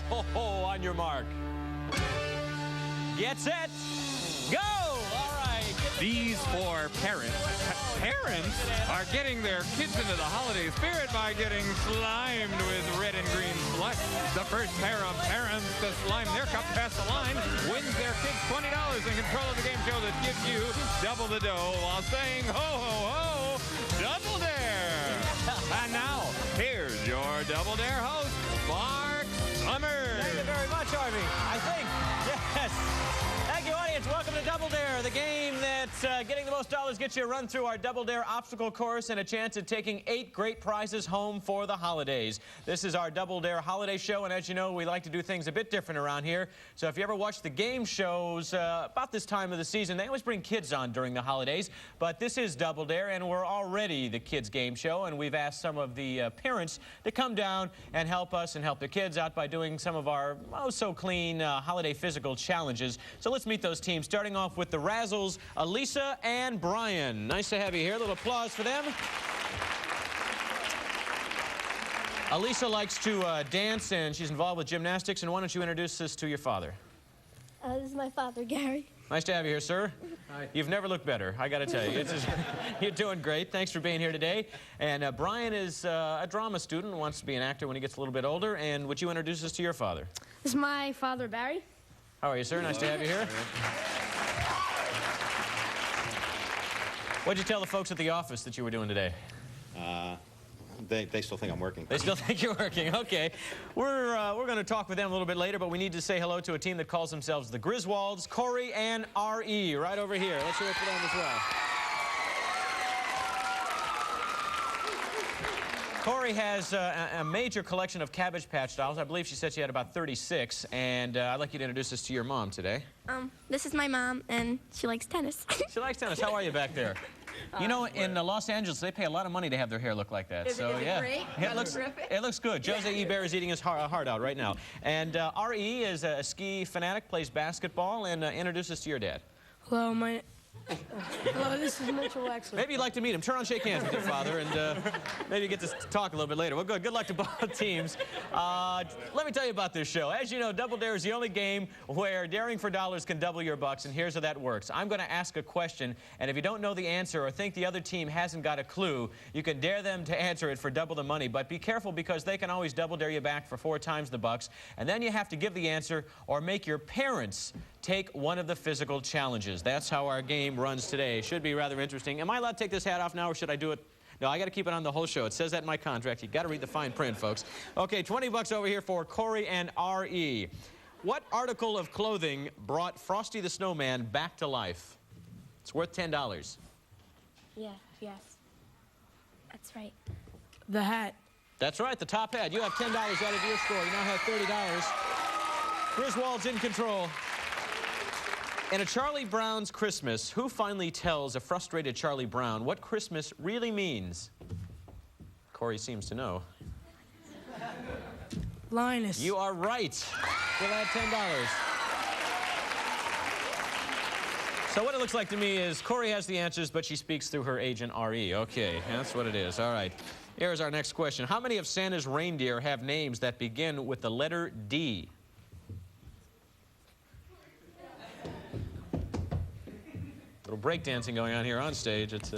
ho, ho, on your mark. Get set. Go! All right. These four parents are getting their kids into the holiday spirit by getting slimed with red and green slime. The first pair of parents to slime their cup past the line wins their kids $20 in control of the game show that gives you double the dough while saying ho, ho, ho, Double Dare. And now, here's your Double Dare host, Mark Summers. Thank you very much, Harvey. I think, yes. Thank you, audience. Welcome to Double Dare, the game that's getting the most dollars gets you a run through our Double Dare obstacle course and a chance at taking 8 great prizes home for the holidays. This is our Double Dare holiday show, and as you know, we like to do things a bit different around here. So if you ever watch the game shows about this time of the season, they always bring kids on during the holidays. But this is Double Dare, and we're already the kids' game show, and we've asked some of the parents to come down and help us and help the kids out by doing some of our oh-so-clean holiday physical challenges. So let's meet those teams, starting off with the Razzles, Elisa and Brian. Nice to have you here. A little applause for them. Elisa likes to dance, and she's involved with gymnastics. And why don't you introduce us to your father? This is my father, Gary. Nice to have you here, sir. Hi. You've never looked better, I got to tell you. You're doing great. Thanks for being here today. And Brian is a drama student, wants to be an actor when he gets a little bit older. And would you introduce us to your father? This is my father, Barry. How are you, sir? Nice to have you here. What'd you tell the folks at the office that you were doing today? They still think I'm working. They still think you're working. Okay. We're going to talk with them a little bit later, but we need to say hello to a team that calls themselves the Grizwolds, Corey and R.E. right over here. Let's hear it for them as well. Corey has a major collection of Cabbage Patch dolls. I believe she said she had about 36, and I'd like you to introduce us to your mom today. This is my mom, and she likes tennis. She likes tennis. How are you back there? You know, in Los Angeles, they pay a lot of money to have their hair look like that. Is it great? It looks good. Jose E. Bear is eating his heart out right now. And R.E. is a ski fanatic, plays basketball, and introduce us to your dad. Hello, hello, this is Mitchell Wexler. Maybe you'd like to meet him. Turn around and shake hands with your father, and maybe get to talk a little bit later. Well, good luck to both teams. Let me tell you about this show. As you know, Double Dare is the only game where daring for dollars can double your bucks, and here's how that works. I'm going to ask a question, and if you don't know the answer or think the other team hasn't got a clue, you can dare them to answer it for double the money. But be careful, because they can always double dare you back for 4 times the bucks, and then you have to give the answer or make your parents take one of the physical challenges. That's how our game runs today. Should be rather interesting. Am I allowed to take this hat off now, or should I do it? No, I got to keep it on the whole show. It says that in my contract. You got to read the fine print, folks. Okay, 20 bucks over here for Corey and R.E. What article of clothing brought Frosty the Snowman back to life? It's worth $10. Yes. That's right. The hat. That's right, the top hat. You have $10 added to your score. You now have $30. Grizwolds in control. In a Charlie Brown's Christmas, who finally tells a frustrated Charlie Brown what Christmas really means? Corey seems to know. Linus. You are right. We'll add $10. So what it looks like to me is Corey has the answers, but she speaks through her agent, R.E. Okay, that's what it is. All right. Here's our next question. How many of Santa's reindeer have names that begin with the letter D? Little breakdancing going on here on stage. It's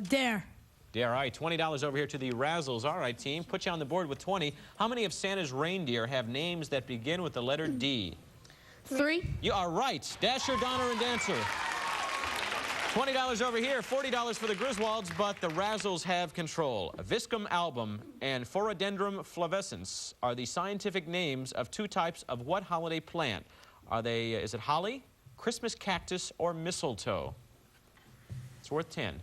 Dare. Dare. All right, $20 over here to the Razzles. All right, team, put you on the board with 20. How many of Santa's reindeer have names that begin with the letter D? 3. You are right. Dasher, Donner, and Dancer. $20 over here, $40 for the Grizwolds, but the Razzles have control. Viscum album and Phoradendron flavescens are the scientific names of 2 types of what holiday plant? Are they, is it holly, Christmas cactus, or mistletoe? It's worth 10.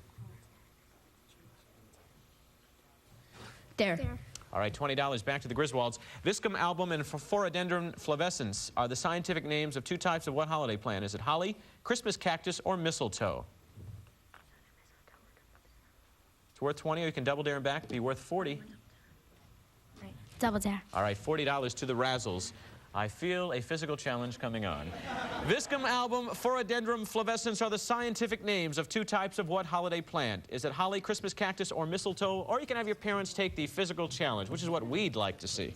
Dare. All right, $20 back to the Grizwolds. Viscum album and Phoradendron flavescens are the scientific names of 2 types of what holiday plant? Is it holly, Christmas cactus, or mistletoe? It's worth 20. You can double dare and back. Be worth 40. Double dare. All right, $40 to the Razzles. I feel a physical challenge coming on. Viscum album, Phoradendron flavescens are the scientific names of 2 types of what holiday plant? Is it holly, Christmas cactus, or mistletoe? Or you can have your parents take the physical challenge, which is what we'd like to see.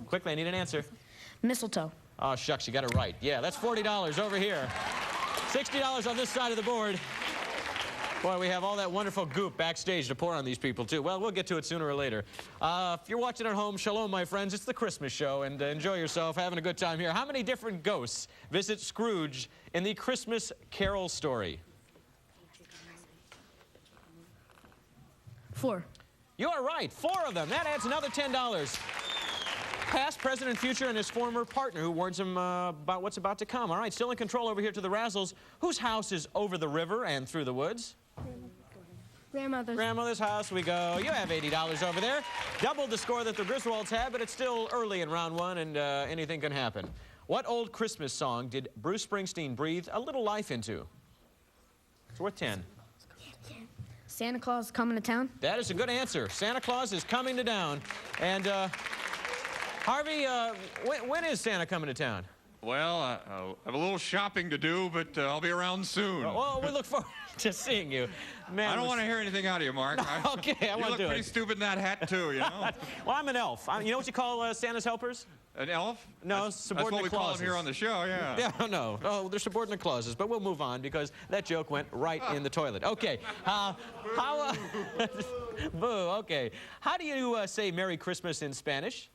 Quickly, I need an answer. Mistletoe. Oh, shucks, you got it right. Yeah, that's $40 over here. $60 on this side of the board. Boy, we have all that wonderful goop backstage to pour on these people, too. Well, we'll get to it sooner or later. If you're watching at home, shalom, my friends. It's the Christmas show, and enjoy yourself, having a good time here. How many different ghosts visit Scrooge in the Christmas Carol story? 4. You are right. 4 of them. That adds another $10. Past, present, and future, and his former partner who warns him about what's about to come. All right, still in control over here to the Razzles. Whose house is over the river and through the woods? Grandmother's. Grandmother's house we go. You have $80 over there. Doubled the score that the Grizwolds had, but it's still early in round 1, and anything can happen. What old Christmas song did Bruce Springsteen breathe a little life into? It's worth 10. Santa Claus is coming to town. That is a good answer. Santa Claus is coming to town. And, Harvey, when is Santa coming to town? Well, I have a little shopping to do, but I'll be around soon. Well, we look forward to seeing you. Man, I don't want to hear anything out of you, Mark. Okay, I want to do it. You look pretty stupid in that hat, too, you know? Well, I'm an elf. You know what you call Santa's helpers? An elf? No, that's subordinate what we clauses. call them here on the show, yeah. Yeah, no. Oh, they're subordinate clauses, but we'll move on because that joke went right in the toilet. Okay. Boo, okay. How do you say Merry Christmas in Spanish?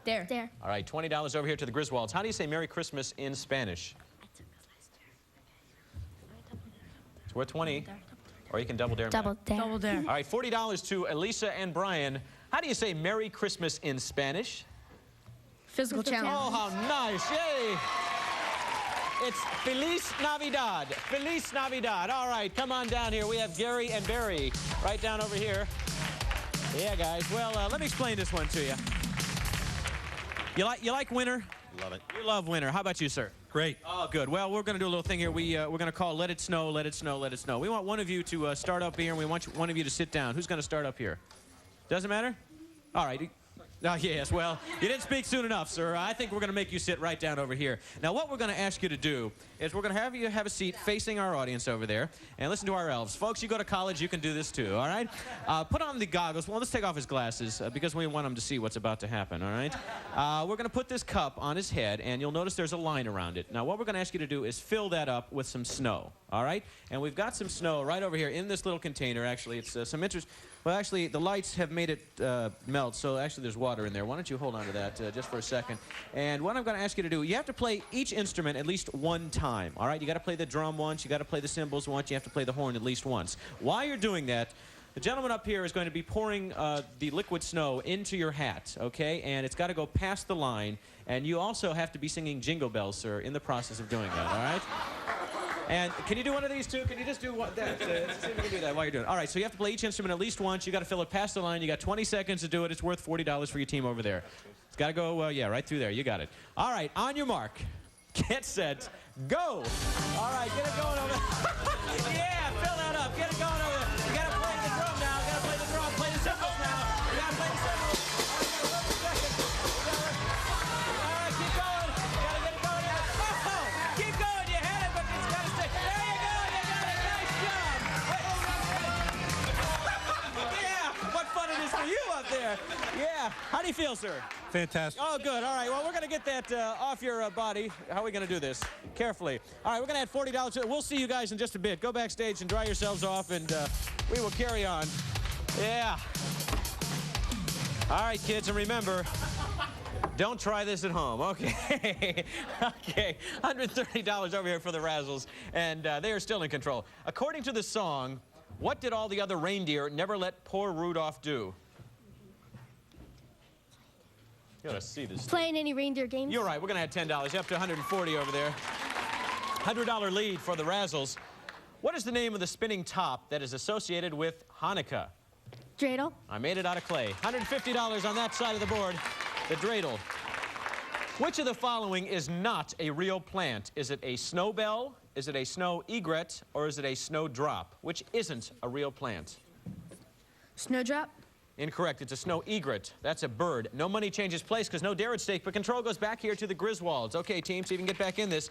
There. There. All right, $20 over here to the Grizwolds. How do you say Merry Christmas in Spanish? It's worth 20. Or you can double dare. Double dare. Double dare. All right, $40 to Elisa and Brian. How do you say Merry Christmas in Spanish? Physical challenge. Oh, how nice. Yay. It's Feliz Navidad. Feliz Navidad. All right, come on down here. We have Gary and Barry right down over here. Yeah, guys. Well, let me explain this one to you. You like winter? Love it. You love winter. How about you, sir? Great. Oh, good. Well, we're going to do a little thing here. We're going to call Let It Snow, Let It Snow, Let It Snow. We want one of you to start up here, and we want one of you to sit down. Who's going to start up here? Doesn't matter? All right. Oh, yes. Well, you didn't speak soon enough, sir. I think we're going to make you sit right down over here. Now, what we're going to ask you to do is we're going to have you have a seat facing our audience over there and listen to our elves. Folks, you go to college, you can do this too, all right? Put on the goggles. Well, let's take off his glasses because we want him to see what's about to happen, all right? We're going to put this cup on his head, and you'll notice there's a line around it. Now, what we're going to ask you to do is fill that up with some snow, all right? And we've got some snow right over here in this little container. Actually, it's some interest. Well, actually, the lights have made it melt, so actually there's water in there. Why don't you hold on to that just for a second? And what I'm going to ask you to do, you have to play each instrument at least one time, all right? You got to play the drum once, you got to play the cymbals once, you have to play the horn at least once. While you're doing that, the gentleman up here is going to be pouring the liquid snow into your hat, okay? And it's got to go past the line, and you also have to be singing Jingle Bells, sir, in the process of doing that, all right? And can you do one of these, too? Can you just do that? See if you can do that while you're doing it. All right, so you have to play each instrument at least once. You got to fill it past the line. You got 20 seconds to do it. It's worth $40 for your team over there. It's got to go, yeah, right through there. You got it. All right, on your mark, get set, go. All right, get it going over there. Yeah, fill that up. Get it going over there. You got to play the drum now. You got to play the drum. Play the cymbals now. You got to play the cymbals. All right, keep going. You got to get it going. Oh, keep going. You had it, but it's got to stick. There you go. You got it. Nice job. Yeah, what fun it is for you up there. Yeah. How do you feel, sir? Fantastic. Oh, good. All right. Well, we're going to get that off your body. How are we going to do this? Carefully. All right. We're going to add $40. We'll see you guys in just a bit. Go backstage and dry yourselves off, and we will carry on. Yeah. All right, kids, and remember, don't try this at home. Okay. Okay. $130 over here for the Razzles, and they are still in control. According to the song, what did all the other reindeer never let poor Rudolph do? You gotta see this. Playing any reindeer games? You're right. We're gonna add $10. You're up to $140 over there. $100 lead for the Razzles. What is the name of the spinning top that is associated with Hanukkah? Dreidel. I made it out of clay. $150 on that side of the board. The dreidel. Which of the following is not a real plant? Is it a snowbell? Is it a snow egret? Or is it a snowdrop? Which isn't a real plant? Snowdrop. Incorrect. It's a snow egret. That's a bird. No money changes place because no dare at stake, but control goes back here to the Grizwolds. Okay, team, see if you can get back in this.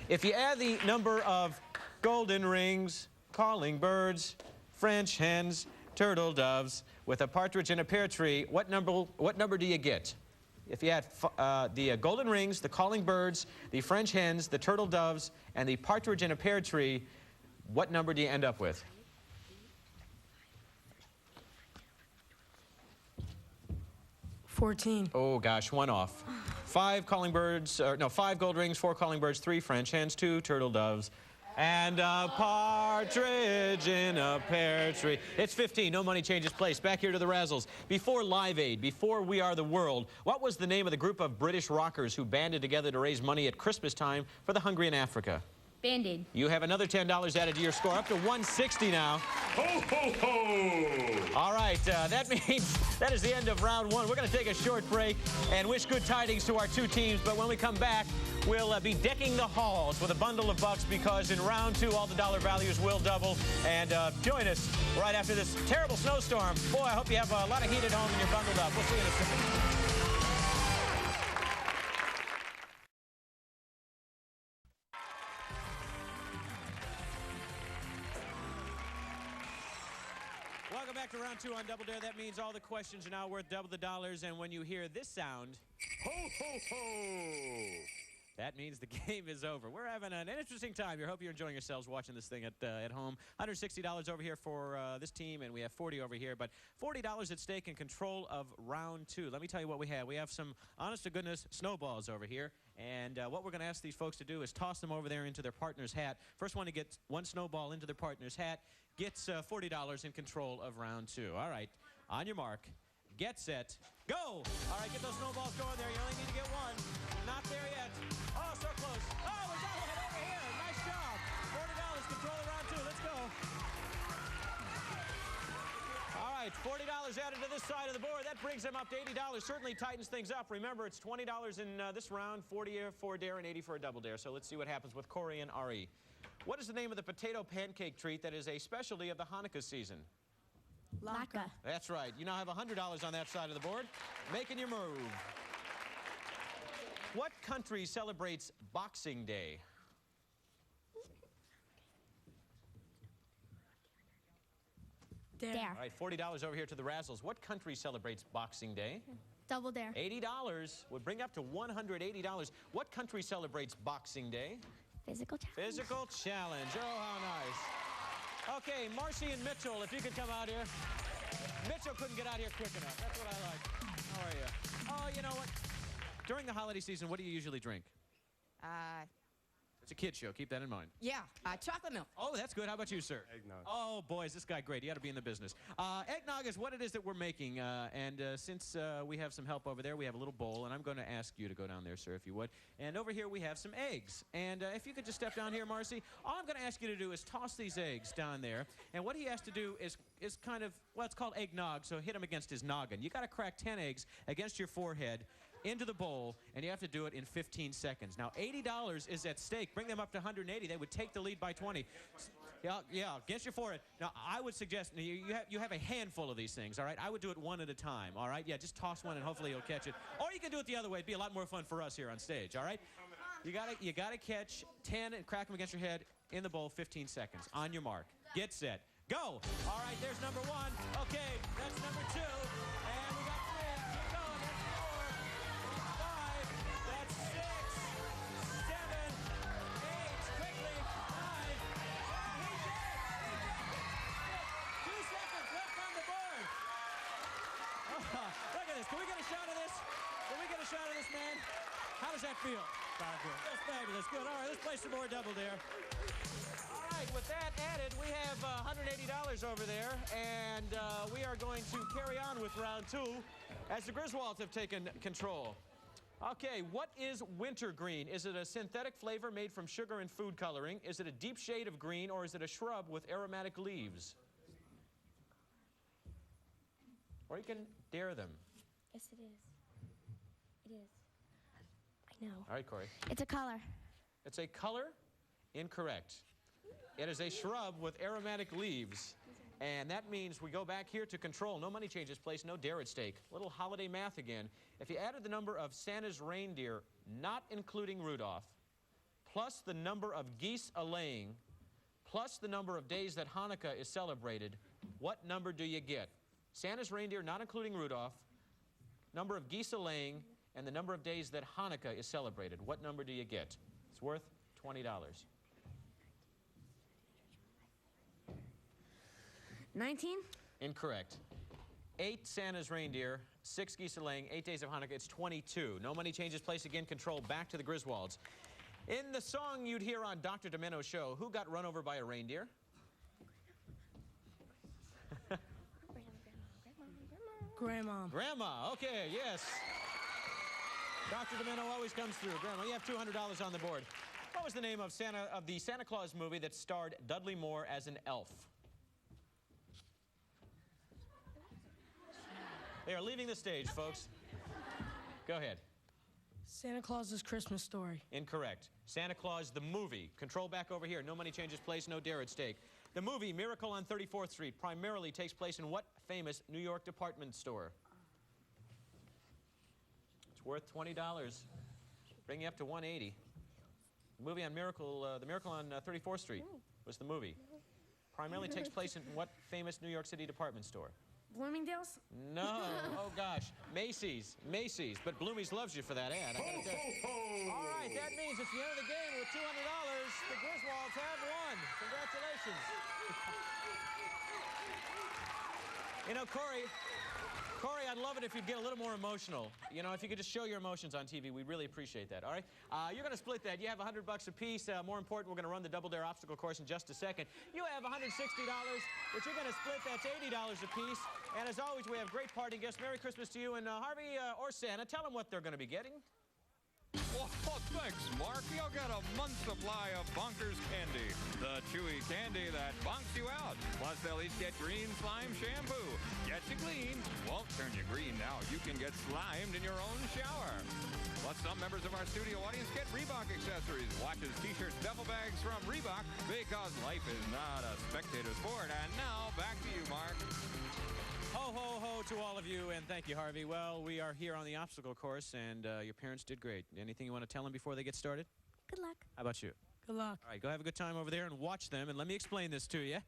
If you add the number of golden rings, calling birds, French hens, turtle doves with a partridge in a pear tree, what number do you get? If you had the golden rings, the calling birds, the French hens, the turtle doves, and the partridge in a pear tree, what number do you end up with? $14. Oh, gosh, one off. 5 calling birds, or no, 5 gold rings, 4 calling birds, 3 French hens, 2 turtle doves, and a partridge in a pear tree. It's 15. No money changes place. Back here to the Razzles. Before Live Aid, before We Are the World, what was the name of the group of British rockers who banded together to raise money at Christmas time for the hungry in Africa? Band-Aid. You have another $10 added to your score, up to 160 now. Ho, ho, ho! All right, that means that is the end of round 1. We're going to take a short break and wish good tidings to our 2 teams, but when we come back, we'll be decking the halls with a bundle of bucks because in round 2, all the dollar values will double. And join us right after this terrible snowstorm. Boy, I hope you have a lot of heat at home and you're bundled up. We'll see you in a second. Welcome back to round 2 on Double Dare. That means all the questions are now worth double the dollars. And when you hear this sound, Ho, ho, ho! that means the game is over. We're having an interesting time here. Hope you're enjoying yourselves watching this thing at home. $160 over here for this team, and we have $40 over here. But $40 at stake in control of round 2. Let me tell you what we have. We have some honest-to-goodness snowballs over here. And what we're going to ask these folks to do is toss them over there into their partner's hat. First one to get 1 snowball into their partner's hat gets $40 in control of round 2. All right, on your mark, get set, go! All right, get those snowballs going there. You only need to get 1. Not there yet. Oh, so close. Oh, we got one over here. Nice job. $40 control of round 2. Let's go. All right, $40 added to this side of the board. That brings them up to $80. Certainly tightens things up. Remember, it's $20 in this round, 40 for a dare, and 80 for a double dare. So let's see what happens with Corey and Ari. What is the name of the potato pancake treat that is a specialty of the Hanukkah season? Latke. That's right. You now have $100 on that side of the board. Making your move. What country celebrates Boxing Day? Dare. All right, $40 over here to the Razzles. What country celebrates Boxing Day? Double dare. $80 would bring up to $180. What country celebrates Boxing Day? Physical challenge. Physical challenge. Oh, how nice. Okay, Marcy and Mitchell, if you could come out here. Mitchell couldn't get out here quick enough. That's what I like. How are you? Oh, you know what? During the holiday season, what do you usually drink? It's a kid show. Keep that in mind. Yeah, chocolate milk. Oh, that's good. How about you, sir? Eggnog. Oh, boy, is this guy great. You got to be in the business. Eggnog is what it is that we're making. Since we have some help over there, we have a little bowl, and I'm going to ask you to go down there, sir, if you would. And over here, we have some eggs. And if you could just step down here, Marcy. All I'm going to ask you to do is toss these eggs down there. And what he has to do is kind of, well, it's called eggnog, so hit him against his noggin. You got to crack 10 eggs against your forehead into the bowl, and you have to do it in 15 seconds. Now, $80 is at stake. Bring them up to 180. They would take the lead by 20. Yeah, against your forehead. Now, I would suggest you have a handful of these things, all right? I would do it one at a time, all right? Yeah, just toss one, and hopefully you'll catch it. Or you can do it the other way. It'd be a lot more fun for us here on stage, all right? You gotta catch 10 and crack them against your head in the bowl, 15 seconds. On your mark. Get set. Go! All right, there's number 1. Okay, that's number 2. And we got 3. Keep going. That's 4. 5. That's 6. 7. 8. Quickly. 9. He did it! 2 seconds left on the board. Oh, look at this. Can we get a shot of this? Can we get a shot of this, man? How does that feel? Feels fabulous. Good. All right, let's play some more Double Dare. All right, with that added, we have $180 over there, and we are going to carry on with round 2 as the Grizwolds have taken control. Okay, what is wintergreen? Is it a synthetic flavor made from sugar and food coloring? Is it a deep shade of green, or is it a shrub with aromatic leaves? Or you can dare them. Yes, it is. It is. I know. All right, Corey. It's a color. It's a color? Incorrect. It is a shrub with aromatic leaves. And that means we go back here to control. No money changes place, no dare at stake. Little holiday math again. If you added the number of Santa's reindeer, not including Rudolph, plus the number of geese a-laying, plus the number of days that Hanukkah is celebrated, What number do you get? Santa's reindeer, not including Rudolph, number of geese a-laying, and the number of days that Hanukkah is celebrated. What number do you get? It's worth $20. 19? Incorrect. 8 Santa's reindeer, 6 geese a-laying, 8 days of Hanukkah. It's 22. No money changes place again. Control back to the Grizwolds. In the song you'd hear on Dr. Domeno's show, who got run over by a reindeer? Grandma. Grandma. Okay, yes. Dr. Domeno always comes through. Grandma, you have $200 on the board. What was the name of the Santa Claus movie that starred Dudley Moore as an elf? They are leaving the stage, folks. Go ahead. Santa Claus's Christmas Story. Incorrect. Santa Claus, the movie. Control back over here. No money changes place, no dare at stake. The movie Miracle on 34th Street primarily takes place in what famous New York department store? It's worth $20. Bring you up to $180. The movie on the Miracle on 34th Street was the movie. Primarily takes place in what famous New York City department store? Bloomingdale's? No. Oh, gosh. Macy's. Macy's. But Bloomies loves you for that ad. I gotta tell you. All right, that means it's the end of the game with $200. The Grizwolds have won. Congratulations. You know, Corey, I'd love it if you'd get a little more emotional. You know, if you could just show your emotions on TV, we'd really appreciate that, all right? You're going to split that. You have $100 apiece. More important, we're going to run the Double Dare obstacle course in just a second. You have $160, which you're going to split. That's $80 apiece. And as always, we have great parting gifts. Merry Christmas to you. And Harvey or Santa, tell them what they're going to be getting. Oh, thanks, Mark. You'll get a month's supply of Bonkers candy. The chewy candy that bonks you out. Plus, they'll each get green slime shampoo. Gets you clean. Won't turn you green now. You can get slimed in your own shower. Plus, some members of our studio audience get Reebok accessories. Watches, t-shirts, duffel bags from Reebok, because life is not a spectator sport. And now, back to you, Mark. Ho, ho, ho to all of you, and thank you, Harvey. Well, we are here on the obstacle course, and your parents did great. Anything you want to tell them before they get started? Good luck. How about you? Good luck. All right, go have a good time over there and watch them, and let me explain this to you.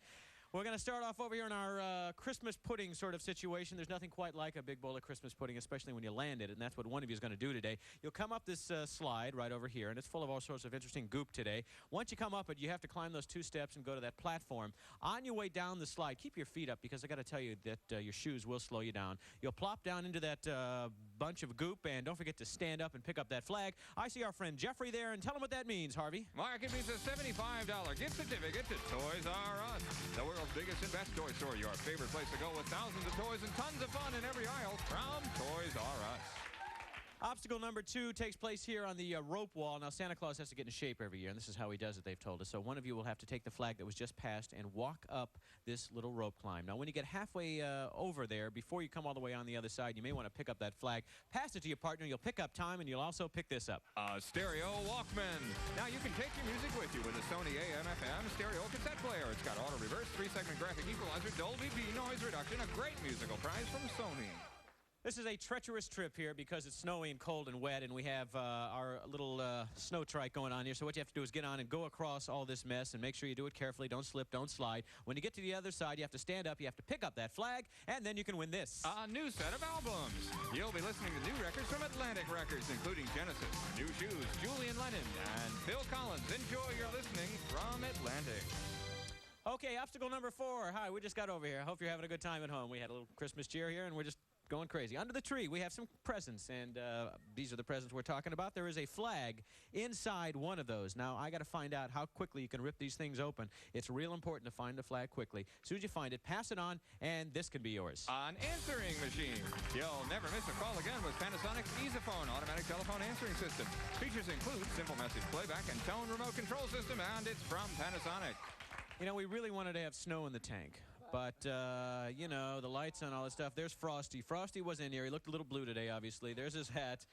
We're going to start off over here in our Christmas pudding sort of situation. There's nothing quite like a big bowl of Christmas pudding, especially when you land it, and that's what one of you is going to do today. You'll come up this slide right over here, and it's full of all sorts of interesting goop today. Once you come up it, you have to climb those 2 steps and go to that platform. On your way down the slide, keep your feet up, because I got to tell you that your shoes will slow you down. You'll plop down into that bunch of goop, and don't forget to stand up and pick up that flag. I see our friend Jeffrey there, and tell him what that means, Harvey. Mark, it means a $75 gift certificate to Toys R Us, the world's biggest and best toy store. Your favorite place to go with thousands of toys and tons of fun in every aisle from Toys R Us. Obstacle number 2 takes place here on the rope wall. Now, Santa Claus has to get in shape every year, and this is how he does it, they've told us. So one of you will have to take the flag that was just passed and walk up this little rope climb. Now, when you get halfway over there, before you come all the way on the other side, you may want to pick up that flag, pass it to your partner, you'll pick up time, and you'll also pick this up. A stereo Walkman. Now, you can take your music with you with a Sony AM/FM stereo cassette player. It's got auto reverse, 3-segment graphic equalizer, Dolby V noise reduction, a great musical prize from Sony. This is a treacherous trip here because it's snowy and cold and wet, and we have our little snow trike going on here. So what you have to do is get on and go across all this mess and make sure you do it carefully. Don't slip, don't slide. When you get to the other side, you have to stand up, you have to pick up that flag, and then you can win this. A new set of albums. You'll be listening to new records from Atlantic Records, including Genesis, New Shoes, Julian Lennon, and Phil Collins. Enjoy your listening from Atlantic. Okay, obstacle number 4. Hi, we just got over here. I hope you're having a good time at home. We had a little Christmas cheer here, and we're just going crazy. Under the tree, we have some presents, and these are the presents we're talking about. There is a flag inside one of those. Now, I got to find out how quickly you can rip these things open. It's real important to find the flag quickly. As soon as you find it, pass it on, and this can be yours. An answering machine. You'll never miss a call again with Panasonic's EasyPhone automatic telephone answering system. Features include simple message playback and tone remote control system, and it's from Panasonic. You know, we really wanted to have snow in the tank. But, you know, the lights and all this stuff. There's Frosty. Frosty was in here. He looked a little blue today, obviously. There's his hat.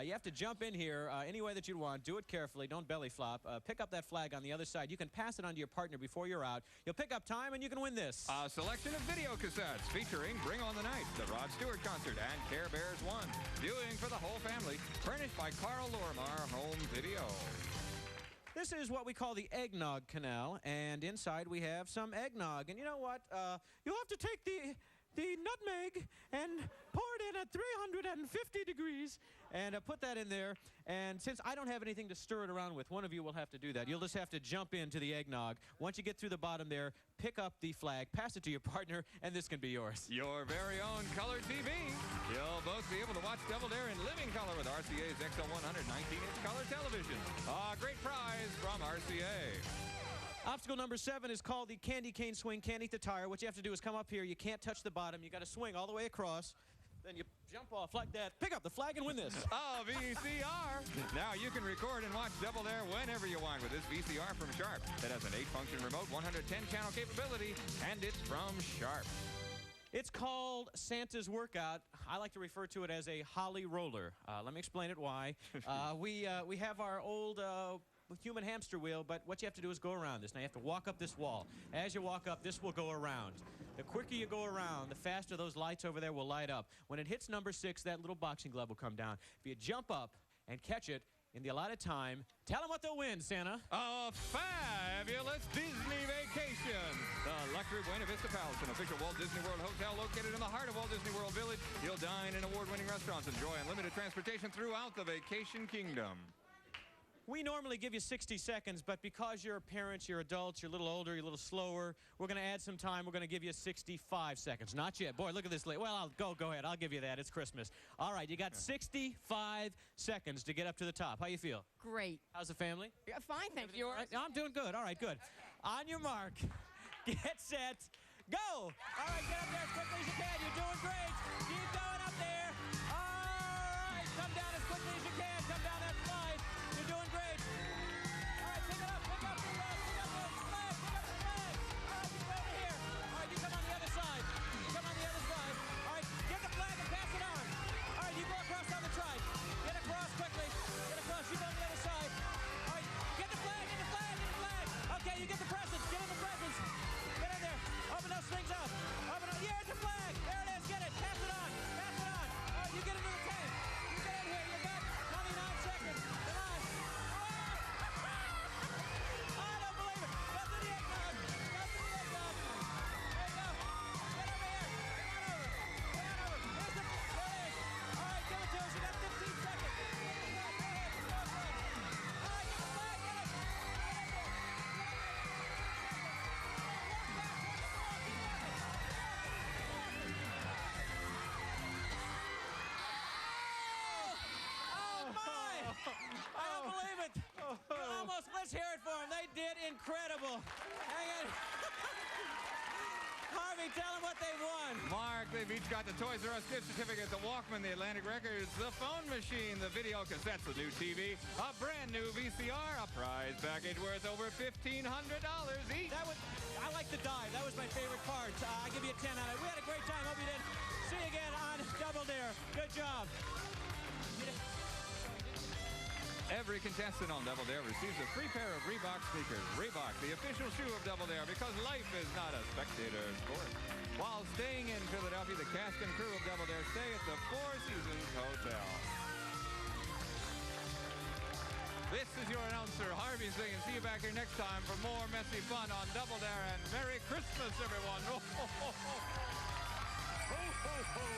You have to jump in here any way that you want. Do it carefully. Don't belly flop. Pick up that flag on the other side. You can pass it on to your partner before you're out. You'll pick up time, and you can win this. A selection of video cassettes featuring Bring on the Night, the Rod Stewart Concert, and Care Bears 1. Viewing for the whole family. Furnished by Carl Lormar Home Video. This is what we call the eggnog canal, and inside we have some eggnog. And you know what? You'll have to take the nutmeg and pour it in at 350 degrees and put that in there. And since I don't have anything to stir it around with, one of you will have to do that. You'll just have to jump into the eggnog. Once you get through the bottom there, pick up the flag, pass it to your partner, and this can be yours. Your very own color TV. You'll both be able to watch Double Dare in living color with RCA's XL100 19-inch color television. A great prize from RCA. Obstacle number 7 is called the candy cane swing, can't eat the tire. What you have to do is come up here. You can't touch the bottom. You got to swing all the way across. Then you jump off like that, pick up the flag, and win this. Oh, VCR. Now you can record and watch Double Dare whenever you want with this VCR from Sharp. It has an 8-function remote, 110-channel capability, and it's from Sharp. It's called Santa's Workout. I like to refer to it as a holly roller. Let me explain it why. We have our old human hamster wheel, but what you have to do is go around this. Now you have to walk up this wall. As you walk up, this will go around. The quicker you go around, the faster those lights over there will light up. When it hits number 6, that little boxing glove will come down. If you jump up and catch it in the allotted time, tell them what they'll win, Santa. A fabulous Disney vacation. The luxury Buena Vista Palace, an official Walt Disney World hotel located in the heart of Walt Disney World Village. You'll dine in award-winning restaurants, enjoy unlimited transportation throughout the vacation kingdom. We normally give you 60 seconds, but because you're parents, you're adults, you're a little older, you're a little slower, we're going to add some time. We're going to give you 65 seconds. Not yet. Boy, look at this. Well, go ahead. I'll give you that. It's Christmas. All right, you got 65 seconds to get up to the top. How you feel? Great. How's the family? Yeah, fine, thank you. Right? I'm doing good. All right, good. On your mark, get set, go. All right, get up there as quickly as you can. You're doing great. Keep going up there. All right, come down as quickly as you can. Come down that slide. You're doing great. All right, pick it up, pick up the flag, pick up the flag. All right, you go over here. All right, you come on the other side. You come on the other side. All right, get the flag and pass it on. All right, you go across on the trike. Get across quickly. Get across, you go on the other side. All right, get the flag, get the flag, get the flag. Okay, you get the presents, get in the presents. Get in there. Open those things up. Open up. Here's the flag. There it is, get it. Pass it on. Pass it on. All right, you get into the tank. You get in here. You got 29 seconds. Come on. I don't believe it. Go to the eggnog. Go to the eggnog. There you go. Get over here. Come on over. Come on over. Here's the, there it is. All right, give it to us. You got 15 seconds. Go ahead. Go ahead. All right, get the flag. Get it. Get in there. I don't believe it. Almost, let's hear it for them. They did incredible. Hang on. Harvey, tell them what they won. Mark, they've each got the Toys R Us gift certificate, the Walkman, the Atlantic Records, the phone machine, the video cassettes, the new TV, a brand new VCR, a prize package worth over $1,500 each. I like the dive. That was my favorite part. I give you a 10 out of it. We had a great time. Hope you did. See you again on Double Dare. Good job. Every contestant on Double Dare receives a free pair of Reebok sneakers. Reebok, the official shoe of Double Dare, because life is not a spectator sport. While staying in Philadelphia, the cast and crew of Double Dare stay at the Four Seasons Hotel. This is your announcer, Harvey, saying, see you back here next time for more messy fun on Double Dare, and Merry Christmas, everyone. Ho, ho, ho. Ho, ho, ho.